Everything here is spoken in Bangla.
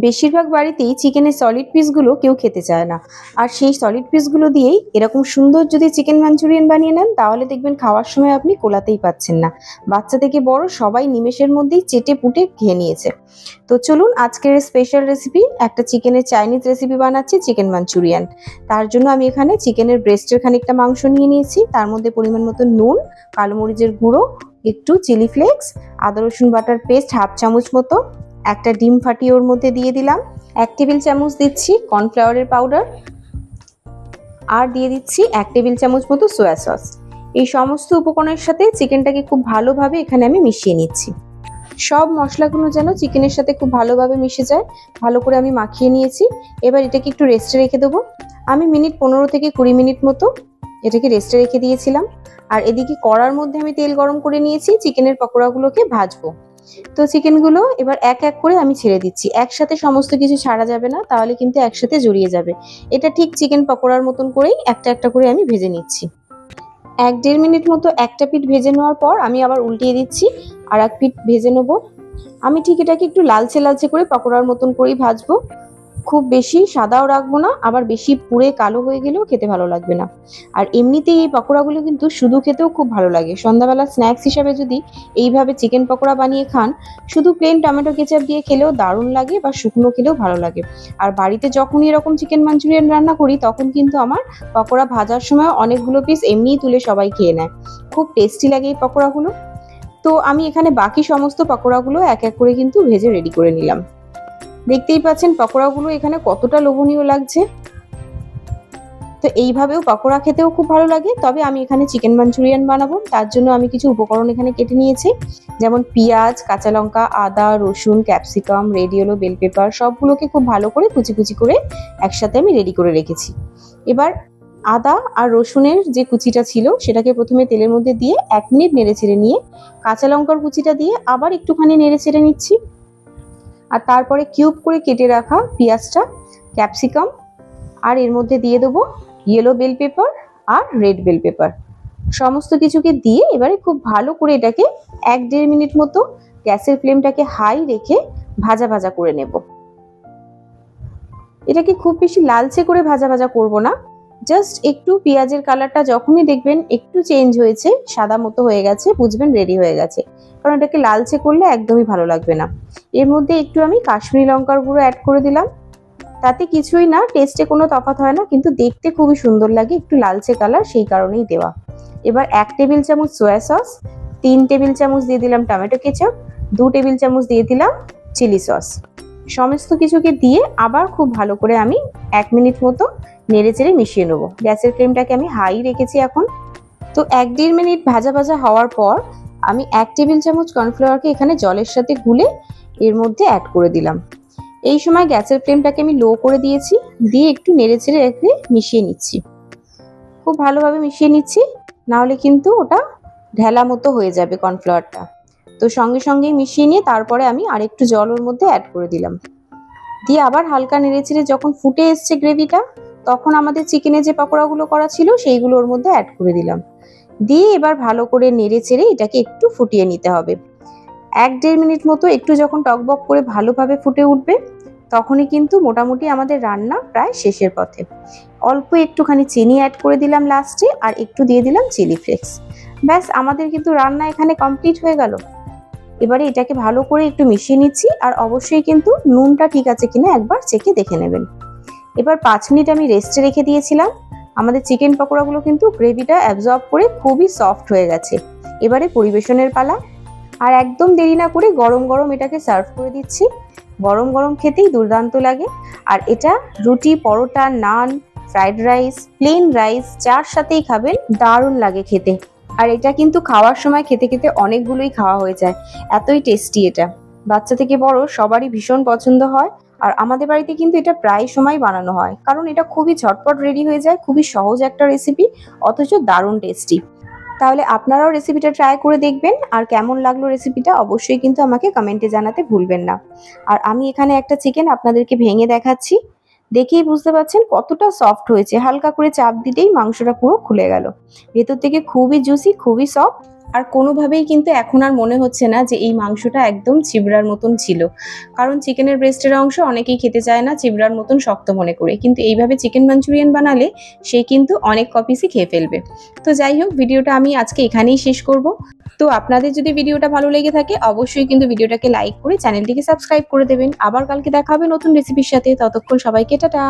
বেশিরভাগ বাড়িতেই চিকেনের সলিড পিসগুলো কেউ খেতে চায় না, আর সেই সলিড পিসগুলো দিয়েই এরকম সুন্দর যদি চিকেন মাঞ্চুরিয়ান বানিয়ে নেন তাহলে দেখবেন খাওয়ার সময় আপনি কোলাতেই পাচ্ছেন না। বাচ্চা থেকে বড় সবাই নিমেষের মধ্যেই চেটে পুটে খেয়ে নিয়েছে। তো চলুন আজকের স্পেশাল রেসিপি, একটা চিকেনের চাইনিজ রেসিপি বানাচ্ছি, চিকেন মাঞ্চুরিয়ান। তার জন্য আমি এখানে চিকেনের ব্রেস্টের খানিকটা মাংস নিয়ে নিয়েছি, তার মধ্যে পরিমাণ মতো নুন, কালো মরিচের গুঁড়ো, একটু চিলি ফ্লেক্স, আদা রসুন বাটার পেস্ট হাফ চামচ মতো, একটা ডিম ফাটিয়ে ওর মধ্যে দিয়ে দিলাম, 1 টেবিল চামচ দিচ্ছি কর্নফ্লাওয়ারের পাউডার, আর দিয়ে দিচ্ছি 1 টেবিল চামচ মতো সয়া সস। এই সমস্ত উপকরণের সাথে চিকেনটাকে খুব ভালোভাবে এখানে আমি মিশিয়ে নিচ্ছি। সব মশলাগুলো যেন চিকেনের সাথে খুব ভালোভাবে মিশে যায়, ভালো করে আমি মাখিয়ে নিয়েছি। এবার এটাকে একটু রেস্টে রেখে দেবো। আমি মিনিট 15 থেকে 20 মিনিট মতো এটাকে রেস্টে রেখে দিয়েছিলাম। আর এদিকে কড়ার মধ্যে আমি তেল গরম করে নিয়েছি, চিকেনের পকোড়াগুলোকে ভাজবো। তো চিকেনগুলো এবার এক এক করে আমি ছেড়ে দিচ্ছি, একসাথে সমস্ত কিছু ছাড়া যাবে না, তাহলে কিন্তু একসাথে জড়িয়ে যাবে। এটা ঠিক চিকেন পকোড়ার মতন করেই একটা একটা করে আমি ভেজে নিচ্ছি। 1-1.5 মিনিট মতো একটা পিঠ ভেজে নেওয়ার পর আমি আবার উল্টিয়ে দিচ্ছি, আর এক পিঠ ভেজে নেবো। আমি ঠিক এটাকে একটু লালচে লালচে করে পকোড়ার মতন করেই ভাজবো, খুব বেশি সাদাও রাখবো না, আবার বেশি পুড়ে কালো হয়ে গেলেও খেতে ভালো লাগবে না। আর এমনিতেই এই পকোড়াগুলো কিন্তু শুধু খেতেও খুব ভালো লাগে। সন্ধ্যাবেলা স্ন্যাক্স হিসাবে যদি এইভাবে চিকেন পকোড়া বানিয়ে খান, শুধু প্লেন টমেটো কেচাপ দিয়ে খেলেও দারুণ লাগে, বা শুকনো খেলেও ভালো লাগে। আর বাড়িতে যখনই এরকম চিকেন মাঞ্চুরিয়ান রান্না করি তখন কিন্তু আমার পকোড়া ভাজার সময় অনেকগুলো পিস এমনিই তুলে সবাই খেয়ে নেয়। খুব টেস্টি লাগে এই পকোড়াগুলো। তো আমি এখানে বাকি সমস্ত পকোড়াগুলো এক এক করে কিন্তু ভেজে রেডি করে নিলাম। দেখতেই পাচ্ছেন পকোড়াগুলো এখানে কতটা লোভনীয় লাগছে। তো এইভাবেও পকোড়া খেতেও খুব ভালো লাগে। তবে আমি এখানে চিকেন মাঞ্চুরিয়ান বানাবো, তার জন্য আমি কিছু উপকরণ এখানে কেটে নিয়েছি, যেমন পেঁয়াজ, কাঁচা লঙ্কা, আদা, রসুন, capsicum, red yellow bell pepper, সবগুলোকে খুব ভালো করে কুচি কুচি করে একসাথে আমি রেডি করে রেখেছি। এবার আদা আর রসুনের যে কুচিটা ছিল সেটাকে প্রথমে তেলের মধ্যে দিয়ে 1 মিনিট নেড়ে চেড়ে নিয়ে, কাঁচা লঙ্কার কুচিটা দিয়ে আবার একটুখানি নেড়ে চেড়ে নিচ্ছি। আর তারপরে কিউব করে কেটে রাখা পেঁয়াজটা, ক্যাপসিকাম, আর এর মধ্যে দিয়ে দেবো ইয়েলো বেল পেপার আর রেড বেল পেপার, সমস্ত কিছুকে দিয়ে এবারে খুব ভালো করে এটাকে 1-1.5 মিনিট মতো গ্যাসের ফ্লেমটাকে হাই রেখে ভাজা ভাজা করে নেব। এটাকে খুব বেশি লালচে করে ভাজা ভাজা করব না, জাস্ট একটু পেঁয়াজের কালারটা যখনই দেখবেন একটু চেঞ্জ হয়েছে, সাদা মতো হয়ে গেছে, বুঝবেন রেডি হয়ে গেছে। কারণ এটাকে লালচে করলে একদমই ভালো লাগবে না। এর মধ্যে একটু আমি কাশ্মীরি লঙ্কার গুঁড়ো অ্যাড করে দিলাম। তাতে কিছুই না, টেস্টে কোনো তফাৎ হয় না, কিন্তু দেখতে খুবই সুন্দর লাগে, একটু লালচে কালার, সেই কারণেই দেওয়া। এবার 1 টেবিল চামচ সয়া সস, 3 টেবিল চামচ দিয়ে দিলাম টমেটো কেচাপ, 2 টেবিল চামচ দিয়ে দিলাম চিলি সস। সমস্ত কিছুকে দিয়ে আবার খুব ভালো করে আমি 1 মিনিট মতো নেড়ে চেড়ে মিশিয়ে নেবো। গ্যাসের ফ্লেমটাকে আমি হাই রেখেছি এখন। তো 1-1.5 মিনিট ভাজা ভাজা হওয়ার পর আমি 1 টেবিল চামচ কর্নফ্লাওয়ারকে এখানে জলের সাথে গুলে এর মধ্যে অ্যাড করে দিলাম। এই সময় গ্যাসের ফ্লেমটাকে আমি লো করে দিয়েছি, দিয়ে একটু নেড়ে চেড়ে রেখে মিশিয়ে নিচ্ছি। খুব ভালোভাবে মিশিয়ে নিচ্ছি, নাহলে কিন্তু ওটা ঢেলা মতো হয়ে যাবে কর্নফ্লাওয়ারটা। তো সঙ্গে সঙ্গেই মিশিয়ে নিয়ে তারপরে আমি আরেকটু জল ওর মধ্যে অ্যাড করে দিলাম। দিয়ে আবার হালকা নেড়ে চেড়ে যখন ফুটে এসছে গ্রেভিটা, তখন আমাদের চিকেনের যে পকোড়াগুলো করা ছিল সেইগুলো ওর মধ্যে অ্যাড করে দিলাম। দিয়ে এবার ভালো করে নেড়ে চেড়ে এটাকে একটু ফুটিয়ে নিতে হবে। 1-1.5 মিনিট মতো একটু যখন টকবক করে ভালোভাবে ফুটে উঠবে, তখনই কিন্তু মোটামুটি আমাদের রান্না প্রায় শেষের পথে। অল্প একটুখানি চিনি অ্যাড করে দিলাম লাস্টে, আর একটু দিয়ে দিলাম চিলি ফ্লেক্স। ব্যাস, আমাদের কিন্তু রান্না এখানে কমপ্লিট হয়ে গেল। এবারে এটাকে ভালো করে একটু মিশিয়ে নিচ্ছি, আর অবশ্যই কিন্তু নুনটা ঠিক আছে কিনা একবার চেখে দেখে নেবেন। এবার 5 মিনিট আমি রেস্টে রেখে দিয়েছিলাম। আমাদের চিকেন পকোড়াগুলো কিন্তু গ্রেভিটা অ্যাবজর্ব করে খুবই সফট হয়ে গেছে। এবারে পরিবেশনের পালা। আর একদম দেরি না করে গরম গরম এটাকে সার্ভ করে দিচ্ছি। গরম গরম খেতেই দুর্দান্ত লাগে। আর এটা রুটি, পরোটা, নান, ফ্রাইড রাইস, প্লেন রাইস, যার সাথেই খাবেন দারুণ লাগে খেতে। আর এটা কিন্তু খাওয়ার সময় খেতে খেতে অনেকগুলোই খাওয়া হয়ে যায়, এতই টেস্টি এটা। বাচ্চা থেকে বড় সবারই ভীষণ পছন্দ হয়। আর আমাদের বাড়িতে কিন্তু এটা প্রায় সময় বানানো হয়, কারণ এটা খুবই ঝটপট রেডি হয়ে যায়, খুবই সহজ একটা রেসিপি, অথচ দারুণ টেস্টি। তাহলে আপনারাও রেসিপিটা ট্রাই করে দেখবেন, আর কেমন লাগলো রেসিপিটা অবশ্যই কিন্তু আমাকে কমেন্টে জানাতে ভুলবেন না। আর আমি এখানে একটা চিকেন আপনাদেরকে ভেঙে দেখাচ্ছি, দেখেই বুঝতে পারছেন কতটা সফট হয়েছে। হালকা করে চাপ দিতেই মাংসটা পুরো খুলে গেল, ভেতর থেকে খুবই জুসি, খুবই সফট। আর কোনোভাবেই কিন্তু এখন আর মনে হচ্ছে না যে এই মাংসটা একদম চিবড়ার মতন ছিল, কারণ চিকেনের ব্রেস্টের অংশ অনেকেই খেতে চায় না চিবড়ার মতন শক্ত মনে করে, কিন্তু এইভাবে চিকেন মাঞ্চুরিয়ান বানালে সে কিন্তু অনেক কপিসই খেয়ে ফেলবে। তো যাই হোক, ভিডিওটা আমি আজকে এখানেই শেষ করব। তো আপনাদের যদি ভিডিওটা ভালো লেগে থাকে অবশ্যই কিন্তু ভিডিওটাকে লাইক করে চ্যানেলটিকে সাবস্ক্রাইব করে দেবেন। আবার কালকে দেখা হবে নতুন রেসিপির সাথে, ততক্ষণ সবাইকে টাটা।